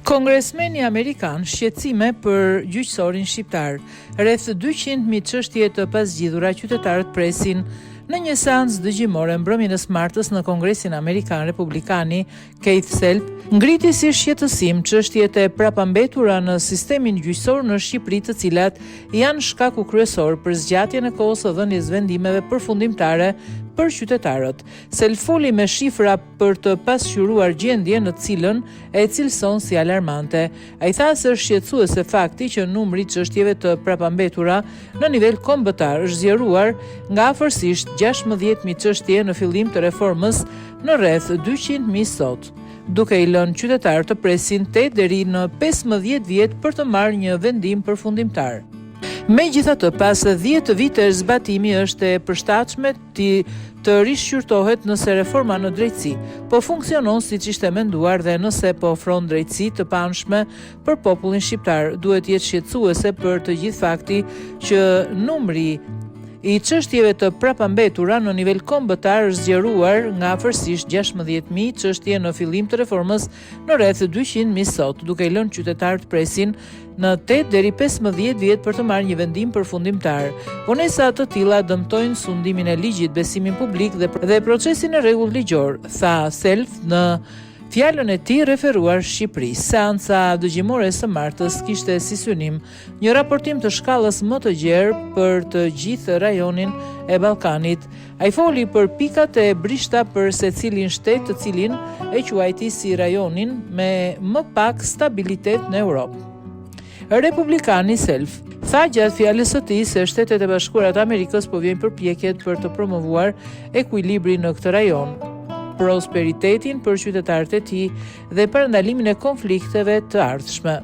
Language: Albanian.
Kongresmeni Amerikan shqetësime për gjyqësorin shqiptar. Rreth 200.000 çështje të pasgjidhura qytetarët presin. Në një seancë dëgjimore mbrëmjen e martës në Kongresin Amerikan, republikani Keith Self ngriti si shqetësim çështjet e prapambetura në sistemin gjyqësor në Shqipëri, të cilat janë shkaku kryesor për zgjatjen e kohës së dhënies vendimeve përfundimtare për qytetarët. Self foli me shifra për të pasqyruar gjendje në cilën e cilëson si alarmante. Ai tha se është shqetësuese fakti që numri i çështjeve të prapambetura në nivel kombëtar është zgjeruar nga afërsisht 16.000 çështje në fillim të reformës në rreth 200.000 sot, duke i lënë qytetarët të presin 8 deri në 15 vjet për të marrë një vendim përfundimtar. Megjithatë, pas 10 vitesh zbatimi është e përshtatshme të rishqyrtohet nëse reforma në drejtësi po funksionon siç ishte menduar dhe nëse po ofron drejtësi të pamshme për popullin shqiptar. Duhet jetë shqetësuese për të gjithë fakti që numri i çështjeve të prapambetura në nivel kombëtar është zgjeruar nga afërsisht 16.000 çështje në fillim të reformës në rreth 200.000 sot, duke i lënë qytetarët presin në 8 deri 15 vjet për të marrë një vendim përfundimtar. Vonesa të tilla dëmtojnë sundimin e ligjit, besimin publik dhe procesin e rregullt ligjor, tha Self në fjalën e tij referuar Shqipërisë. Seanca dëgjimore së martës kishte si synim një raportim të shkallës më të gjerë për të gjithë rajonin e Ballkanit. Ai foli për pikat e brishta për secilin shtet, të cilin e quajti si rajonin me më pak stabilitet në Europë. Republikani Self tha gjatë fjalës së tij se Shtetet e Bashkuara të Amerikës po vijnë përpjekjet për të promovuar ekuilibrin në këtë rajon, prosperitetin për qytetarët e tij dhe parandalimin e konflikteve të ardhshme.